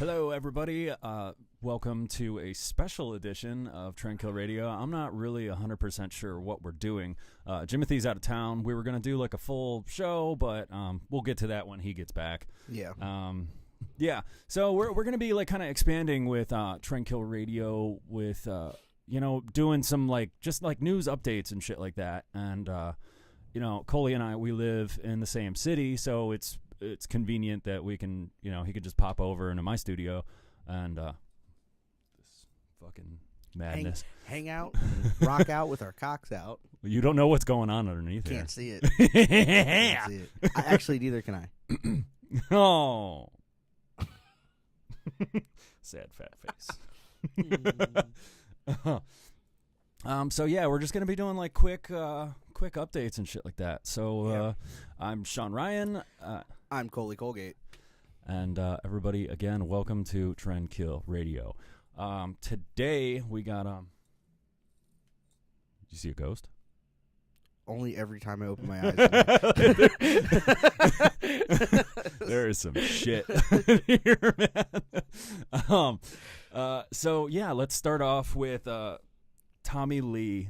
Hello, everybody. Welcome to a special edition of Trendkillradio. I'm not really 100% sure what we're doing. Jimothy's out of town. We were going to do like a full show, but we'll get to that when he gets back. Yeah. So we're going to be like kind of expanding with Trendkillradio with, doing some like just like news updates and shit like that. And, Koly and I, we live in the same city, so it's convenient that we can, he could just pop over into my studio and this fucking madness. Hang out, and rock out with our cocks out. You don't know what's going on underneath Can't see it. Yeah. Can't see it. Actually, neither can I. Oh. Sad fat face. So yeah, we're just gonna be doing like quick updates and shit like that. So I'm Sean Ryan. I'm Koly Colgate. And everybody, again, welcome to Trendkillradio. Today we got Did you see a ghost? Only every time I open my eyes. There is some shit here, man. So yeah, let's start off with Tommy Lee.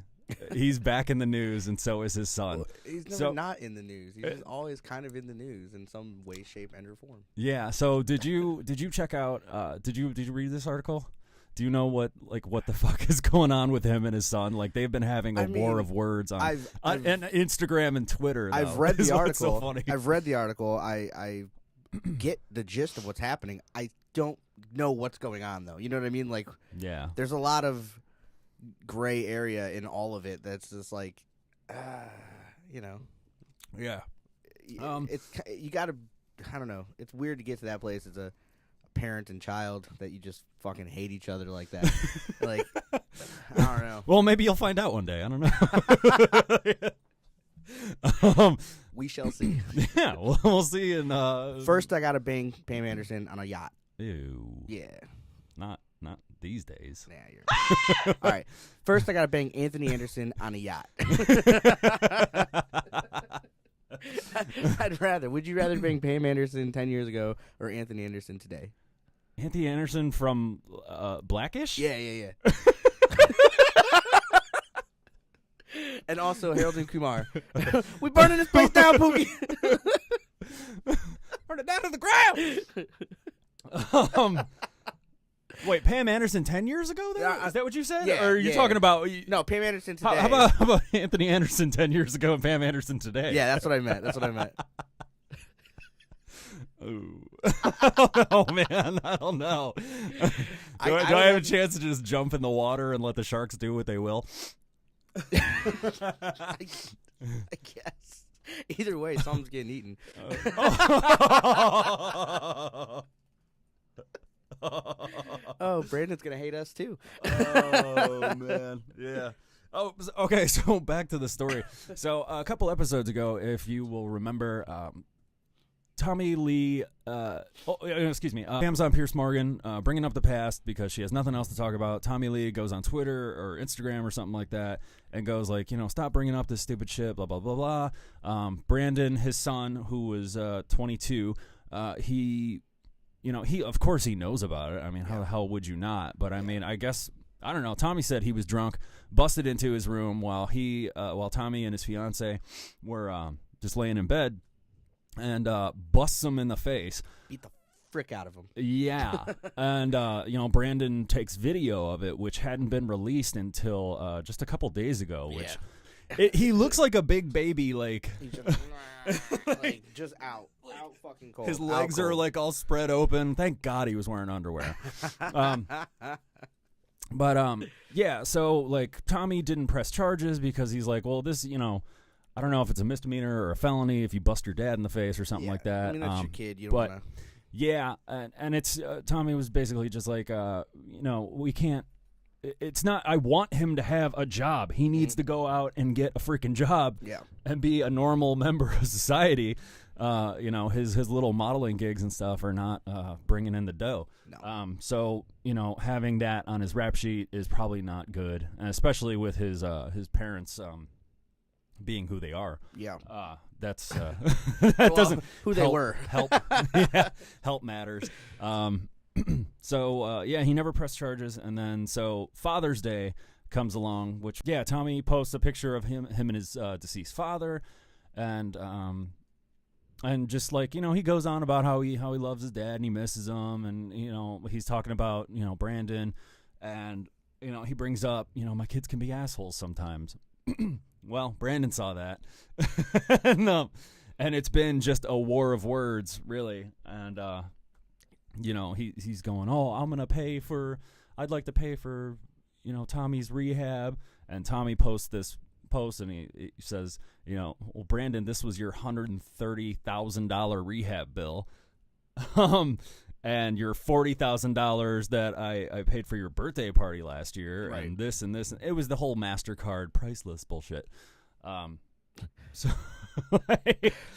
He's back in the news, and so is his son. Well, he's never not in the news. He's just always kind of in the news in some way, shape, and or form. Yeah. So did you check out? Did you read this article? Do you know what the fuck is going on with him and his son? Like they've been having a war of words on and Instagram and Twitter. Though, I've read the article. So funny. I've read the article. I get the gist of what's happening. I don't know what's going on though. You know what I mean? Like, yeah, there's a lot of gray area in all of it. That's just like, yeah. It's you gotta. I don't know. It's weird to get to that place as a parent and child that you just fucking hate each other like that. Like, I don't know. Well, maybe you'll find out one day. I don't know. We shall see. Yeah, we'll see. In first, I gotta bang Pam Anderson on a yacht. Ew. Yeah. Not these days. Nah, you're right. All right. First, I gotta bang Anthony Anderson on a yacht. I'd rather. Would you rather bang Pam Anderson 10 years ago or Anthony Anderson today? Anthony Anderson from Blackish? Yeah. And also Harold and Kumar. We burning this place down, Pookie. Burn it down to the ground. Wait, Pam Anderson 10 years ago then? Is that what you said? Yeah, or are you talking about... No, Pam Anderson today. How about Anthony Anderson 10 years ago and Pam Anderson today? Yeah, that's what I meant. Ooh. I don't know, man. I don't know. Do I have a chance to just jump in the water and let the sharks do what they will? I guess. Either way, something's getting eaten. Oh, Brandon's gonna hate us too. Oh man, yeah. Oh, okay. So back to the story. So a couple episodes ago, if you will remember, Tommy Lee. Pam's on Pierce Morgan, bringing up the past because she has nothing else to talk about. Tommy Lee goes on Twitter or Instagram or something like that and goes like, stop bringing up this stupid shit. Blah blah blah blah. Brandon, his son, who was 22, he of course he knows about it. I mean, how the hell would you not? But I mean, I guess, I don't know. Tommy said he was drunk, busted into his room while Tommy and his fiance were just laying in bed, and busts him in the face. Beat the frick out of him. Yeah. And, Brandon takes video of it, which hadn't been released until just a couple days ago, which he looks like a big baby, like... He's just out fucking cold. His legs are like all spread open. Thank God he was wearing underwear. So like Tommy didn't press charges because he's like, well, this, I don't know if it's a misdemeanor or a felony if you bust your dad in the face or something like that. I mean, that's your kid. You don't want to. Yeah, and it's Tommy was basically just like, we can't. It's not. I want him to have a job. He needs to go out and get a freaking job. Yeah. And be a normal member of society. His little modeling gigs and stuff are not bringing in the dough. No. So having that on his rap sheet is probably not good, and especially with his parents being who they are. Yeah. That doesn't who they were help. Help matters. So yeah, he never pressed charges, and then so Father's Day comes along, which yeah, Tommy posts a picture of him and his deceased father, and just like, you know, he goes on about how he loves his dad and he misses him, and you know, he's talking about, you know, Brandon, and you know, he brings up, you know, my kids can be assholes sometimes. Well, Brandon saw that, and it's been just a war of words, really, and you know, he's going, oh, I'd like to pay for, you know, Tommy's rehab, and Tommy posts this post, and he says, you know, well, Brandon, this was your $130,000 rehab bill, and your $40,000 that I paid for your birthday party last year, right. and this and this, and it was the whole MasterCard priceless bullshit. So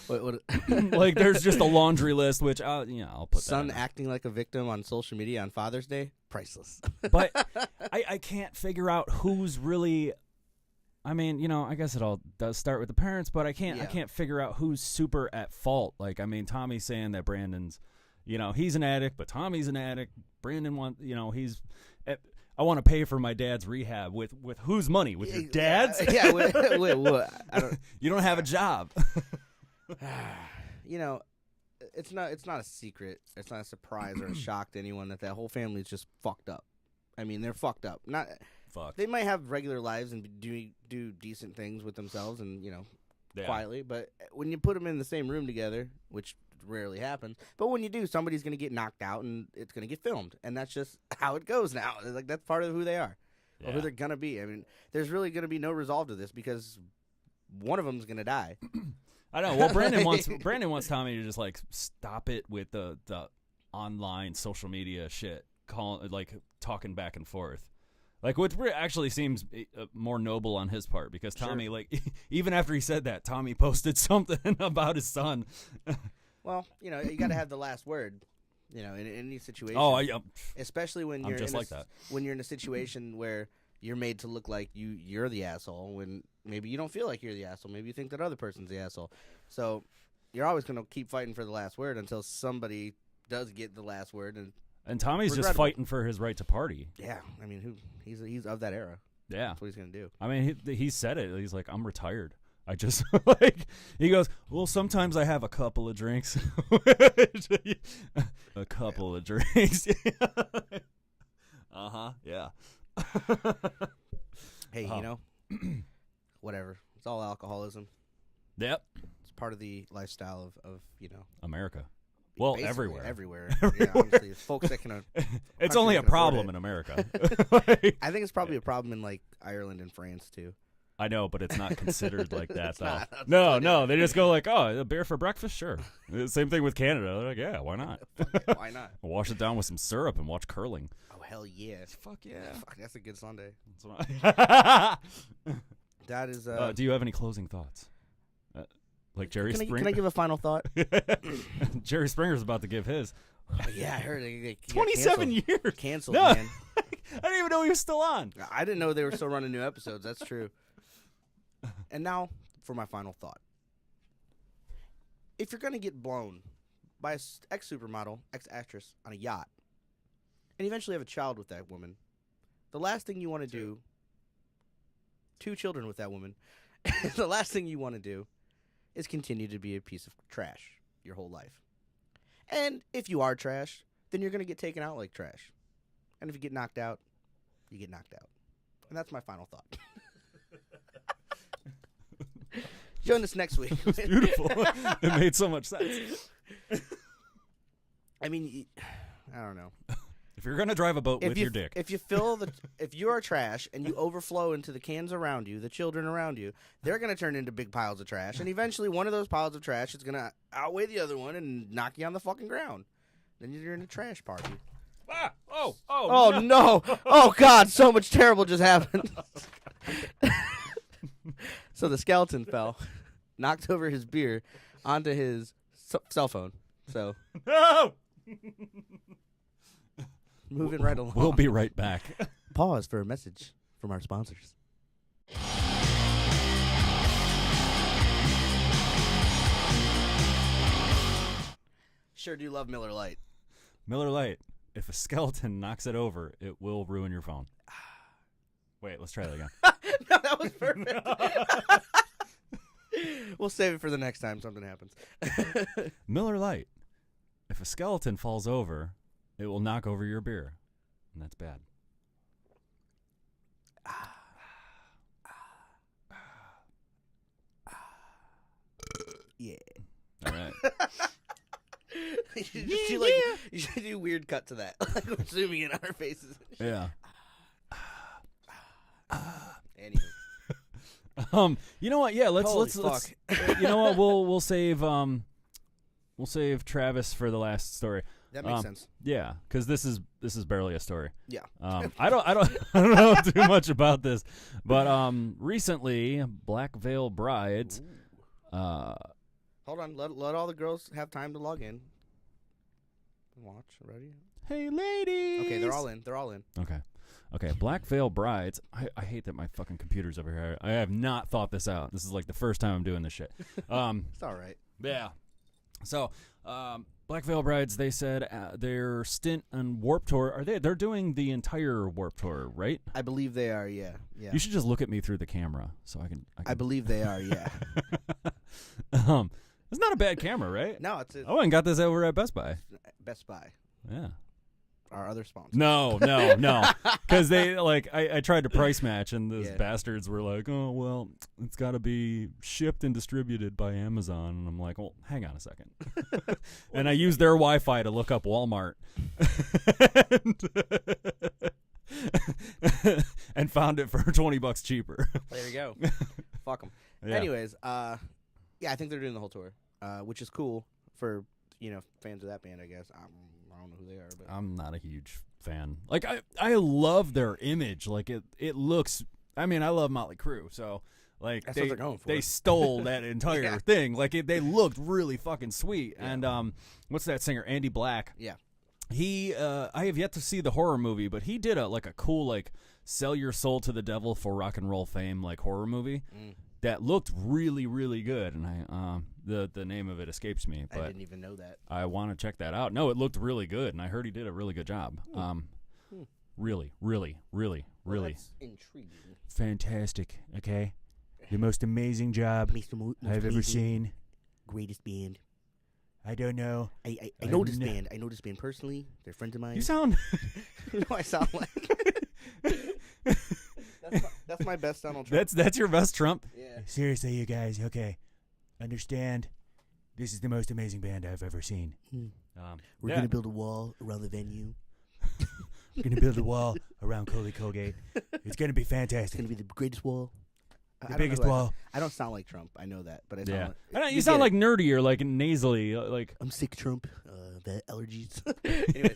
what, like, there's just a laundry list, which I'll put son that acting like a victim on social media on Father's Day, priceless. But I can't figure out who's really. I mean, you know, I guess it all does start with the parents, but I can't figure out who's super at fault. Like, I mean, Tommy's saying that Brandon's, you know, he's an addict, but Tommy's an addict. Brandon I want to pay for my dad's rehab with whose money? With your dad's? Yeah. Wait, what? You don't have a job. You know, it's not a secret. It's not a surprise or a shock to anyone that whole family is just fucked up. I mean, they're fucked up. Not. Fuck. They might have regular lives and do decent things with themselves and, you know, quietly. But when you put them in the same room together, which rarely happens, but when you do, somebody's going to get knocked out and it's going to get filmed. And that's just how it goes now. Like, that's part of who they are or who they're going to be. I mean, there's really going to be no resolve to this because one of them's going to die. I know. Well, Brandon wants Tommy to just, like, stop it with the online social media shit, talking back and forth. Like, what actually seems more noble on his part, because Tommy, like, even after he said that, Tommy posted something about his son. Well, you know, you got to have the last word, you know, in any situation. Oh, especially when you're when you're in a situation where you're made to look like you're the asshole, when maybe you don't feel like you're the asshole. Maybe you think that other person's the asshole. So you're always going to keep fighting for the last word until somebody does get the last word. And Tommy's just fighting for his right to party. Yeah, I mean, he's of that era. Yeah, that's what he's gonna do. I mean, he said it. He's like, I'm retired. I just like, he goes, well, sometimes I have a couple of drinks. A couple of drinks. Yeah. Hey, you know, whatever. It's all alcoholism. Yep. It's part of the lifestyle of you know, America. Well, everywhere. Everywhere. Yeah, honestly, folks that can. It's only a problem in America. I think it's probably a problem in, like, Ireland and France too. I know, but it's not considered like that, though. No, no, they just go like, oh, a beer for breakfast? Sure. Same thing with Canada. They're like, yeah, why not? Why not? Wash it down with some syrup and watch curling. Oh, hell yeah. Fuck yeah. Fuck, that's a good Sunday. That is. Do you have any closing thoughts? Like Jerry Springer? Can I give a final thought? Jerry Springer's about to give his. Oh, yeah, I heard it. 27 years. Canceled, no. Man. I didn't even know he was still on. I didn't know they were still running new episodes. That's true. And now for my final thought. If you're going to get blown by an ex-supermodel, ex-actress on a yacht, and eventually have a child with that woman, the last thing you want to do, 2 children with that woman, the last thing you want to do is continue to be a piece of trash your whole life. And if you are trash, then you're going to get taken out like trash. And if you get knocked out, you get knocked out. And that's my final thought. Join us next week. It's beautiful. It made so much sense. I mean, I don't know. If you're going to drive a boat with your dick. If you are trash and you overflow into the cans around you, the children around you, they're going to turn into big piles of trash. And eventually one of those piles of trash is going to outweigh the other one and knock you on the fucking ground. Then you're in a trash party. Ah! Oh, no. Oh, God, so much terrible just happened. So the skeleton fell, knocked over his beer onto his cell phone. So no! Moving right along. We'll be right back. Pause for a message from our sponsors. Sure do love Miller Lite. Miller Lite. if a skeleton knocks it over, it will ruin your phone. Wait, let's try that again. No, that was perfect. We'll save it for the next time something happens. Miller Lite. If a skeleton falls over, it will knock over your beer. And that's bad. Yeah. All right. You should do weird cut to that. Like we're zooming in on our faces. Yeah. Anyway. You know what? Yeah, let's you know what? We'll save Travis for the last story. That makes sense. Yeah, because this is barely a story. Yeah. I don't know too much about this, but recently Black Veil Brides. Hold on, let all the girls have time to log in. Watch already. Hey, ladies. Okay, they're all in. Okay. Black Veil Brides. I hate that my fucking computer's over here. I have not thought this out. This is like the first time I'm doing this shit. It's all right. Yeah. So, Black Veil Brides. They said their stint on Warped Tour. They're doing the entire Warped Tour, right? I believe they are. Yeah. You should just look at me through the camera so I can. I believe they are. Yeah. It's not a bad camera, right? No, it's. I went and got this over at Best Buy. Best Buy. Yeah. Our other sponsor. No. Because they I tried to price match and those bastards were like, oh well, it's got to be shipped and distributed by Amazon, and I'm like, well, hang on a second. And I used their Wi-Fi to look up Walmart. And found it for $20 cheaper. There you go. Fuck them. Yeah. Anyways, I think they're doing the whole tour, which is cool for fans of that band. I guess I don't know who they are, but I'm not a huge fan. Like I love their image. Like it looks. I mean, I love Motley Crue, so like that's what they're going for. They stole that entire thing. Like they looked really fucking sweet. Yeah. And what's that singer? Andy Black. Yeah. He I have yet to see the horror movie, but he did a cool sell your soul to the devil for rock and roll fame horror movie that looked really, really good. And I the name of it escapes me, but I didn't even know that. I want to check that out. No, it looked really good, and I heard he did a really good job. Really, really, really, really that's intriguing. Fantastic. Okay, the most amazing job I've ever seen. Greatest band. I don't know. I know this band. I know this band personally. They're friends of mine. You sound. You know, I sound like. That's my best Donald Trump. That's your best Trump. Yeah. Seriously, you guys. Okay, understand. This is the most amazing band I've ever seen. We're gonna build a wall around the venue. We're gonna build a wall around Koly Colgate. It's gonna be fantastic. It's gonna be the greatest wall. The biggest wall. I don't sound like Trump. I know that, but I sound you sound like nerdy or nasally. I'm sick, Trump. The allergies. Anyways,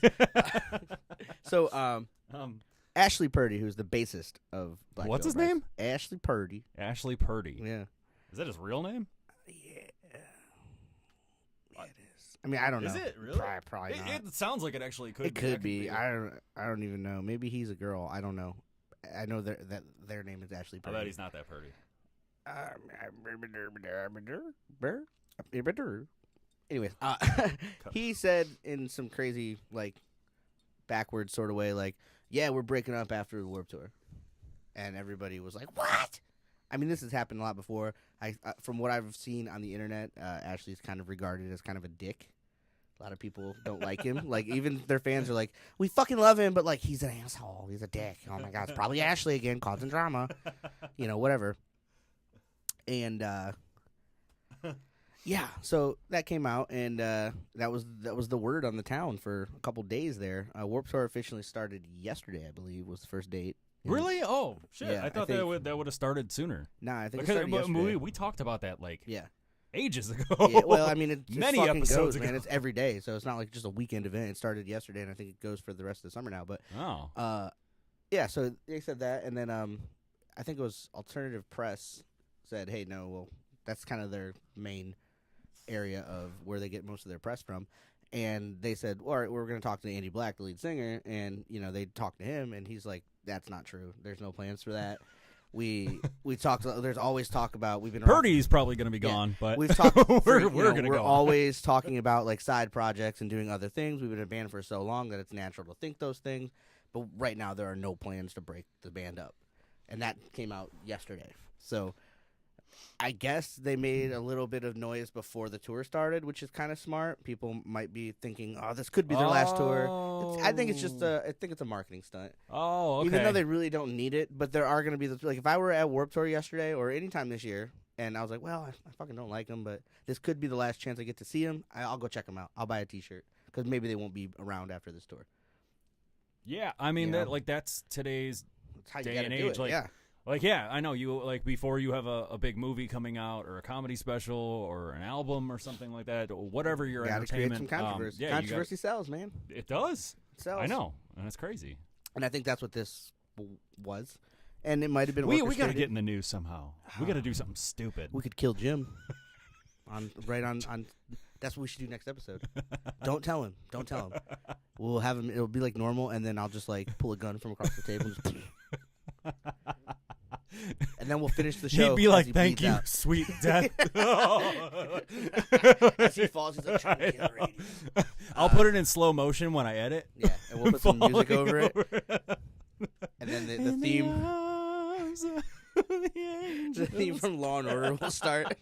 so Ashley Purdy, who's the bassist of Black What's Veil his Brides. name? Ashley Purdy. Ashley Purdy. Yeah. Is that his real name? Yeah. It is. I mean, I don't know. Is it really? Probably not. It sounds like it actually could. It could be. I don't even know. Maybe he's a girl. I don't know. I know that their name is Ashley Purdy. I bet he's not that Purdy. Anyways, he said in some crazy backwards sort of way, yeah, we're breaking up after the Warped Tour, and everybody was like, what? I mean, this has happened a lot before. From what I've seen on the internet, Ashley's kind of regarded as kind of a dick. A lot of people don't like him. Even their fans are like, we fucking love him, but he's an asshole. He's a dick. Oh my God, it's probably Ashley again, causing drama. Whatever. And yeah, so that came out, and that was the word on the town for a couple days there. Warped Tour officially started yesterday, I believe, was the first date. Really? Oh shit! Yeah, I thought that would have started sooner. Nah, I think it started yesterday. We talked about that yeah. ages ago. Yeah, well, I mean, it many fucking episodes goes, ago. man. It's every day, so it's not just a weekend event. It started yesterday, and I think it goes for the rest of the summer now. But yeah. So they said that, and then I think it was Alternative Press said, "Hey, no, well, that's kind of their main area of where they get most of their press from." And they said, all right, we're going to talk to Andy Black, the lead singer, and they talked to him, and he's like, "That's not true. There's no plans for that." We talked. There's always talk about we've been Purdy's probably going to be gone, but we've talked. we're going to go. We're always talking about like side projects and doing other things. We've been in a band for so long that it's natural to think those things. But right now there are no plans to break the band up, and that came out yesterday. So I guess they made a little bit of noise before the tour started, which is kind of smart. People might be thinking, "Oh, this could be their last tour." I think it's just I think it's a marketing stunt. Oh, okay. Even though they really don't need it, but there are going to be like if I were at Warped Tour yesterday or anytime this year, and I was like, "Well, I fucking don't like them, but this could be the last chance I get to see them." I'll go check them out. I'll buy a T-shirt because maybe they won't be around after this tour. Yeah, I mean that's today's That's how you day gotta and do age. it. Like, yeah. Like, yeah, I know you, like, before you have a big movie coming out or a comedy special or an album or something like that, or whatever your Gotta create entertainment. some controversy. Yeah, Controversy sells, man. it does. It sells. I know, and it's crazy. And I think that's what this was. And it might have been We got to orchestrated. get in the news somehow. We got to do something stupid. We could kill Jim. on. That's what we should do next episode. Don't tell him. Don't tell him. We'll have him. It'll be like normal, and then I'll just like pull a gun from across the table. And, just and then we'll finish the show. He'd be like, he "Thank you, bleeds out." sweet death." As he falls, he's like, "Trendkillradio." I'll put it in slow motion when I edit. Yeah, and we'll put some music Falling over it. And then the theme, the theme from Law and Order will start.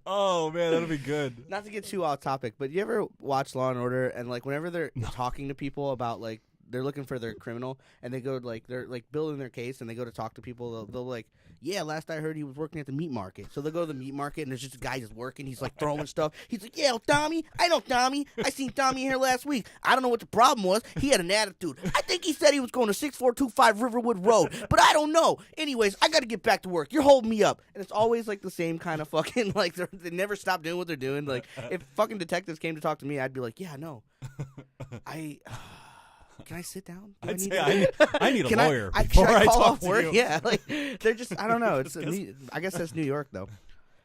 Oh man, that'll be good. Not to get too off topic, but you ever watch Law and Order and like whenever they're talking to people about like they're looking for their criminal and they go like they're like building their case and they go to talk to people, they'll like, yeah, last I heard he was working at the meat market. So they'll go to the meat market and there's just a guy just working. He's like throwing stuff. He's like, yeah, Tommy, I know Tommy. I seen Tommy here last week. I don't know what the problem was. He had an attitude. I think he said he was going to 6425 Riverwood Road, but I don't know. Anyways, I got to get back to work. You're holding me up. And it's always like the same kind of fucking like they never stop doing what they're doing. Like if fucking detectives came to talk to me, I'd be like, yeah, no, can I sit down? I need a lawyer should before I call talk off to work? you. Yeah, like they're just I don't know. It's I guess that's New York though.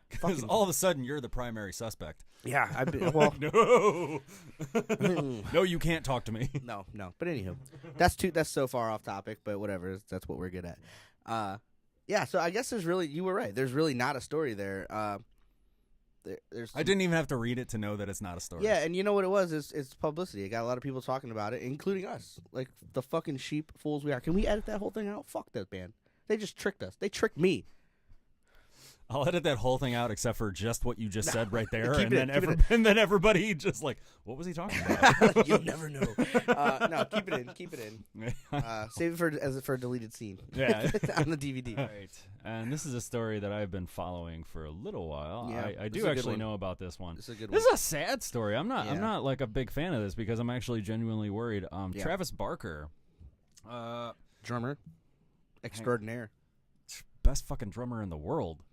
Because all of a sudden you're the primary suspect. Yeah, I've been well. No, no, you can't talk to me. No. But anywho, that's so far off topic. But whatever, that's what we're good at. Yeah. So I guess you were right. There's really not a story there. I didn't even have to read it to know that it's not a story. Yeah, and you know what it was? It's publicity. It got a lot of people talking about it, including us. Like the fucking sheep fools we are. Can we edit that whole thing out? Fuck that band. They just tricked us. They tricked me. I'll edit that whole thing out except for just what you just said right there, Keep and it then everybody just like, what was he talking about? You'll never know. No, keep it in. Keep it in. Save it for a deleted scene. Yeah, on the DVD. Right. And this is a story that I've been following for a little while. Yeah, I this is do a good actually one. know about this one. This is a good This one. is a sad story. I'm not like a big fan of this because I'm actually genuinely worried. Yeah. Travis Barker, Drummer extraordinaire. best fucking drummer in the world.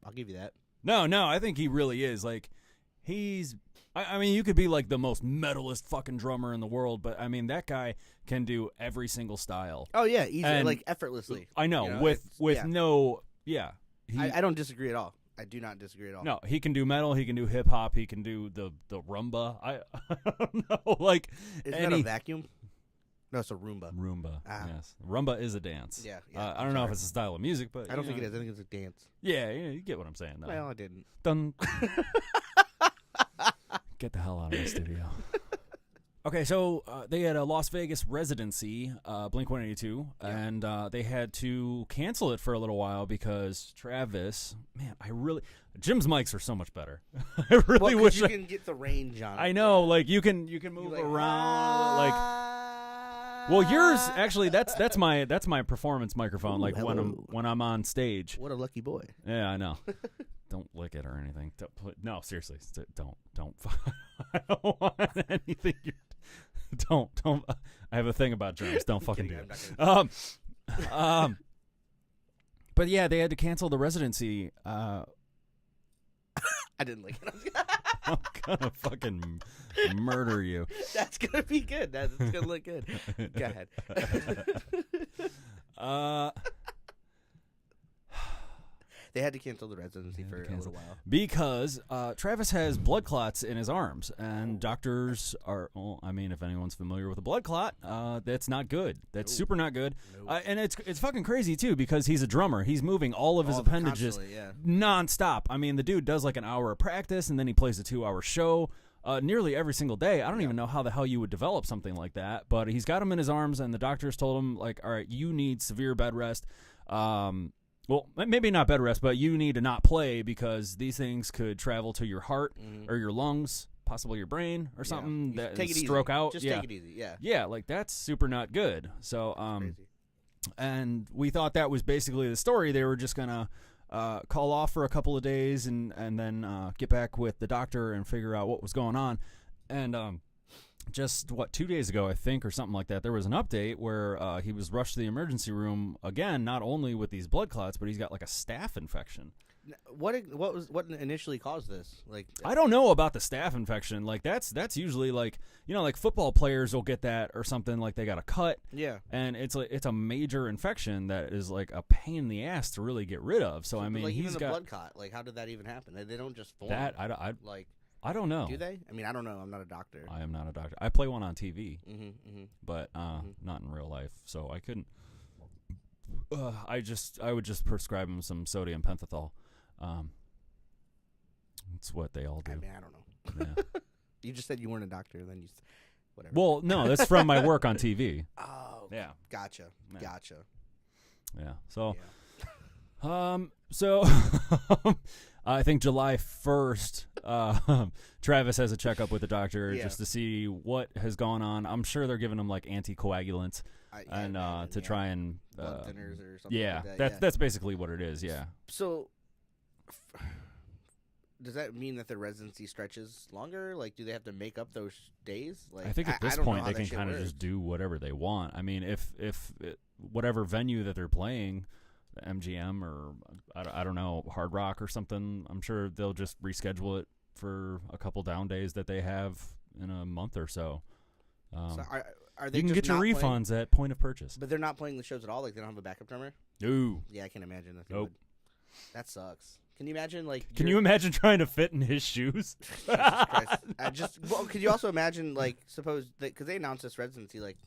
I'll give you that. No, I think he really is. Like, he's. I mean, you could be like the most metalist fucking drummer in the world, but I mean, that guy can do every single style. Oh yeah, easy, And like effortlessly. I know, You know, with yeah. no, yeah. I don't disagree at all. I do not disagree at all. No, he can do metal. He can do hip hop. He can do the rumba. I don't know, like Isn't that a vacuum? No, it's a Roomba. Roomba. Ah. Yes, rumba is a dance. Yeah, I don't know if it's a style of music, but I don't think it is. I think it's a dance. Yeah, you get what I'm saying. Though. Well, I didn't. Dun. Get the hell out of my studio. Okay, so they had a Las Vegas residency, Blink-182, and they had to cancel it for a little while because Travis, man, Jim's mics are so much better. I really wish you can get the range on it. I know, like you can move around, like. Well, yours actually that's my performance microphone. Ooh, like hello. when I'm on stage. What a lucky boy. Yeah, I know. Don't lick it or anything. No, seriously, don't. I don't want anything. Don't. I have a thing about germs. Don't fucking do it. But yeah, they had to cancel the residency. I didn't like it. I'm gonna fucking murder you. That's gonna be good. That's gonna look good. Go ahead. They had to cancel the residency for a little while. Because Travis has blood clots in his arms, and doctors are, well, I mean, if anyone's familiar with a blood clot, that's not good. That's super not good. And it's fucking crazy, too, because he's a drummer. He's moving all of his appendages nonstop. I mean, the dude does like an hour of practice, and then he plays a 2-hour show nearly every single day. I don't even know how the hell you would develop something like that, but he's got him in his arms, and the doctors told him, like, all right, you need severe bed rest. Well, maybe not bed rest, but you need to not play because these things could travel to your heart or your lungs, possibly your brain or something. That take it stroke easy. out. Just take it easy. Yeah. Yeah, like that's super not good. So, and we thought that was basically the story. They were just gonna call off for a couple of days and then get back with the doctor and figure out what was going on. And just 2 days ago, I think, or something like that, there was an update where he was rushed to the emergency room again, not only with these blood clots, but he's got like a staph infection. What initially caused this? Like, I don't know about the staph infection. Like that's usually like, you know, like football players will get that or something, like they got a cut. Yeah. And it's a major infection that is like a pain in the ass to really get rid of. So I mean, like he's even the got blood clot. Like, how did that even happen? They don't just form. that. I don't know. Do they? I mean, I don't know. I'm not a doctor. I am not a doctor. I play one on TV, but not in real life. So I couldn't. I would just prescribe him some sodium pentothal. That's what they all do. I mean, I don't know. Yeah. You just said you weren't a doctor, then you whatever. Well, no, that's from my work on TV. Oh, yeah. Gotcha. Yeah. So, Yeah. So I think July 1st, Travis has a checkup with the doctor just to see what has gone on. I'm sure they're giving him like anticoagulants to try and blood thinners or something. Yeah, like that. that's basically what it is. Yeah. So, does that mean that the residency stretches longer? Like, do they have to make up those days? Like, I think at this point they can kind of just do whatever they want. I mean, if whatever venue that they're playing, MGM or I don't know, Hard Rock or something, I'm sure they'll just reschedule it for a couple down days that they have in a month or so. So are they you can just get your refunds at point of purchase. But they're not playing the shows at all? Like, they don't have a backup drummer? No. Yeah, I can imagine that. Nope. That sucks. Can you imagine, like... Can you imagine trying to fit in his shoes? Jesus Christ. Could you also imagine, like, suppose... Because they announced this residency, like,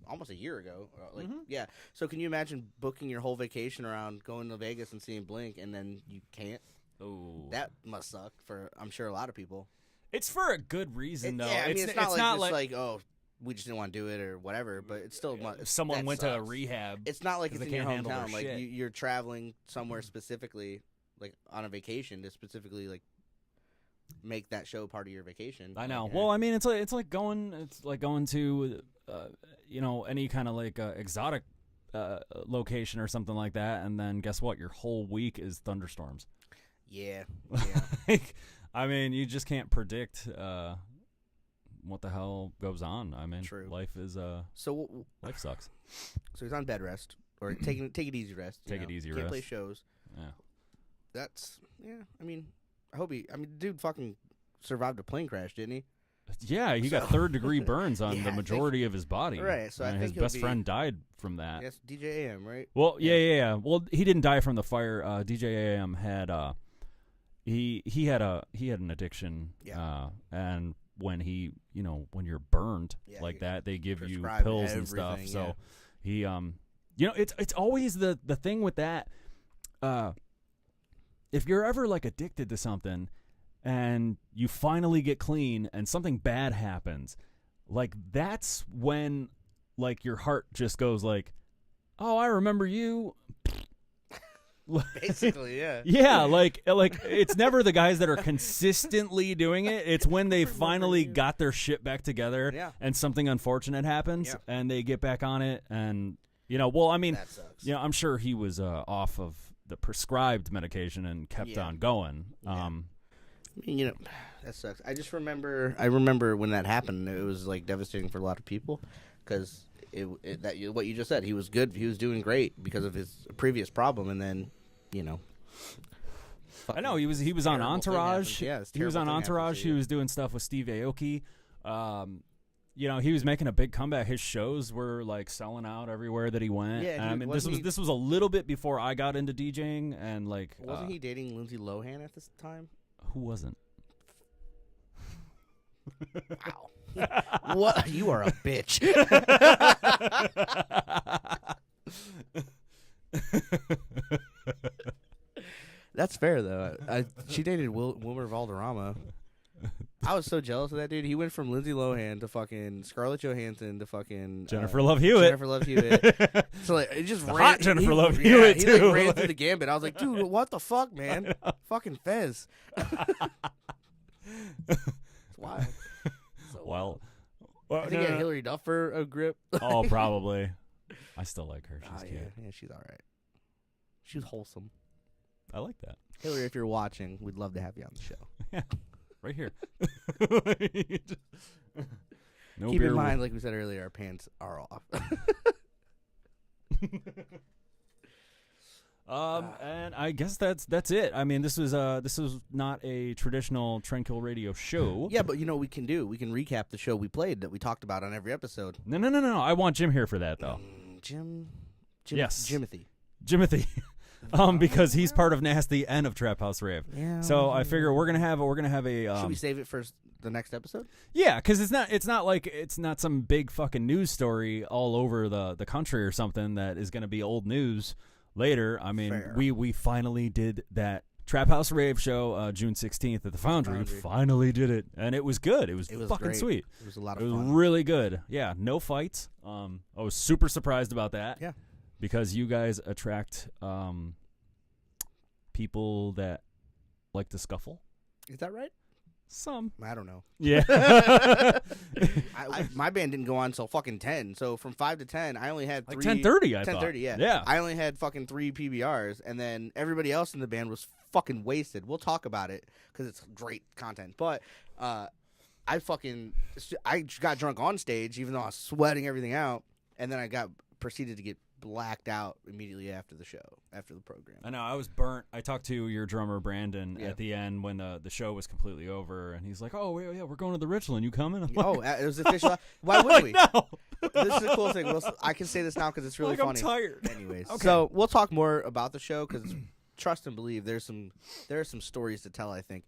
almost a year ago. Like, yeah. So can you imagine booking your whole vacation around going to Vegas and seeing Blink, and then you can't? Oh. That must suck for, I'm sure, a lot of people. It's for a good reason, though. Yeah, I mean, it's not like, oh, we just didn't want to do it or whatever, but it's still... If someone went to a rehab... It's not like it's in your hometown. Like, shit. you're traveling somewhere specifically... like on a vacation to specifically like make that show part of your vacation. I know. Like, well, I mean, it's like going to any kind of like exotic location or something like that, and then guess what? Your whole week is thunderstorms. Yeah. Like, I mean, you just can't predict what the hell goes on. I mean, True. Life is life sucks. So he's on bed rest or take it easy rest. Take it easy Can't rest. play shows. Yeah. That's I mean, dude fucking survived a plane crash, didn't he? Yeah, he got 3rd-degree burns on the majority of his body. Right. So I think his best friend died from that. Yes, DJ AM, right? Well, yeah. Well, he didn't die from the fire. DJ AM had he had an addiction. Yeah. And when when you're burned like that, they give you pills and stuff. Yeah. So he it's always the thing with that. If you're ever like addicted to something and you finally get clean and something bad happens, like that's when like your heart just goes like, oh, I remember you. Basically, yeah. Yeah, like it's never the guys that are consistently doing it. It's when they finally got their shit back together and something unfortunate happens and they get back on it. And, I mean, that sucks. I'm sure he was off of the prescribed medication and kept on going. I mean, that sucks. I remember when that happened. It was like devastating for a lot of people because what you just said. He was good. He was doing great because of his previous problem, and then I know he was on Entourage. Yeah, he was on Entourage. He was doing stuff with Steve Aoki. he was making a big comeback. His shows were like selling out everywhere that he went. Yeah, and I mean, this was a little bit before I got into DJing, and like wasn't he dating Lindsay Lohan at this time? Who wasn't? Wow. What? You are a bitch. That's fair though. She dated Wilmer Valderrama. I was so jealous of that dude. He went from Lindsay Lohan to fucking Scarlett Johansson to fucking Jennifer Love Hewitt. Jennifer Love Hewitt. So like, it just the ran. Hot Jennifer Love Hewitt he too. Like, ran through the gambit. I was like, dude, what the fuck, man? Fucking Fez. It's wild. So Well, I think he had Hillary Duff for a grip. Oh, probably. I still like her. She's cute. Yeah, she's all right. She was wholesome. I like that. Hillary, if you're watching, we'd love to have you on the show. Yeah, right here. No Keep beer in mind, like we said earlier, our pants are off. And I guess that's it. I mean, this was not a traditional Trendkill Radio show. Yeah, but you know what we can do? We can recap the show we played that we talked about on every episode. No. I want Jim here for that though. Jim. Yes. Jimothy. Because he's part of Nasty and of Trap House Rave. Yeah. So I figure we're gonna have a. Should we save it for the next episode? Yeah, because it's not some big fucking news story all over the country or something that is gonna be old news later. I mean, Fair. we finally did that Trap House Rave show June 16th at the Foundry. We finally did it, and it was good. It was fucking great. sweet. It was a lot of fun. It was fun. really good. Yeah, no fights. I was super surprised about that. Yeah. Because you guys attract people that like to scuffle. Is that right? Some. I don't know. Yeah. My band didn't go on until fucking 10. So from 5 to 10, I only had 3. 10:30, I thought. 10:30, yeah. Yeah. I only had fucking 3 PBRs, and then everybody else in the band was fucking wasted. We'll talk about it because it's great content. But I got drunk on stage, even though I was sweating everything out, and then I proceeded to get blacked out immediately after the show, after the program. I know, I was burnt. I talked to your drummer Brandon at the end when the show was completely over, and he's like, "Oh yeah, we're going to the Richland. You coming?" I'm like, it was official. Why would we? No. This is a cool thing. I can say this now because it's really funny. I'm tired. Anyways, Okay. So we'll talk more about the show because trust and believe there are some stories to tell. I think.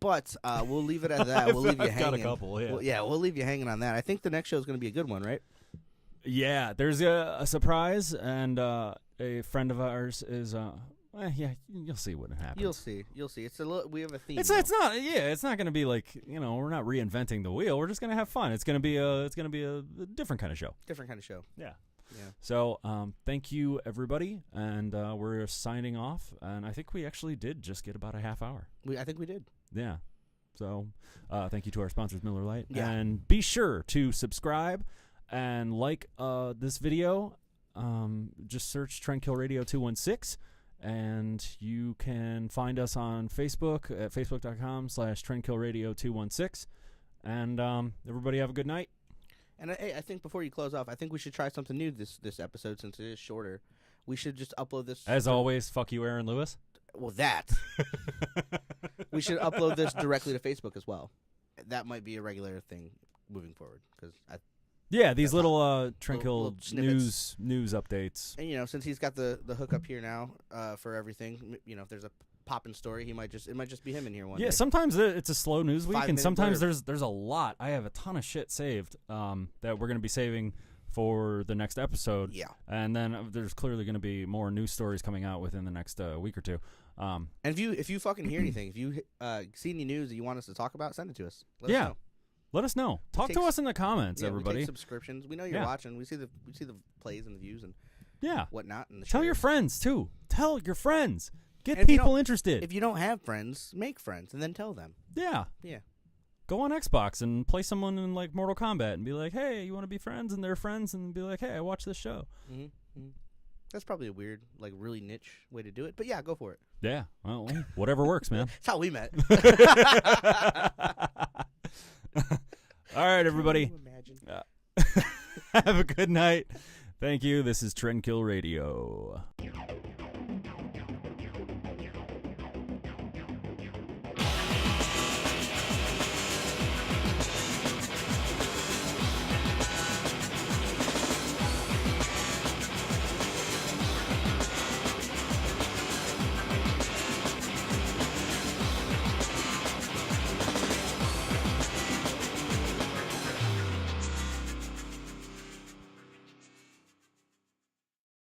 But we'll leave it at that. We'll leave you hanging. Got a couple, yeah. We'll leave you hanging on that. I think the next show is going to be a good one, right? Yeah, there's a surprise, and a friend of ours is. You'll see what happens. You'll see. It's we have a theme. It's not. Yeah, it's not going to be like we're not reinventing the wheel. We're just going to have fun. It's going to be a different kind of show. Different kind of show. Yeah. Yeah. So thank you everybody, and we're signing off. And I think we actually did just get about a half hour. I think we did. Yeah. So thank you to our sponsors, Miller Lite, and be sure to subscribe. And like this video, just search Trendkill Radio 216, and you can find us on Facebook at facebook.com/TrendkillRadio 216. And everybody have a good night. And I think before you close off, I think we should try something new this episode since it is shorter. We should just upload this. As always, fuck you, Aaron Lewis. Well, that. We should upload this directly to Facebook as well. That might be a regular thing moving forward because these little Trendkill little news updates. And since he's got the hookup here now for everything, if there's a poppin' story, it might just be him in here one day. Yeah, sometimes it's a slow news week, and sometimes blurb. there's a lot. I have a ton of shit saved that we're gonna be saving for the next episode. Yeah, and then there's clearly gonna be more news stories coming out within the next week or two. And if you fucking hear anything, if you see any news that you want us to talk about, send it to us. Let us know. Talk to us in the comments, everybody. We take subscriptions. We know you're watching. We see the plays and the views and whatnot. And tell your friends too. Tell your friends. Get and people interested. If you don't have friends, make friends and then tell them. Yeah. Go on Xbox and play someone in like Mortal Kombat and be like, "Hey, you want to be friends?" And they're friends and be like, "Hey, I watch this show." Mm-hmm. Mm-hmm. That's probably a weird, like, really niche way to do it. But yeah, go for it. Yeah. Well, whatever works, man. That's how we met. All right, everybody. Can you imagine? Have a good night. Thank you. This is Trendkill Radio.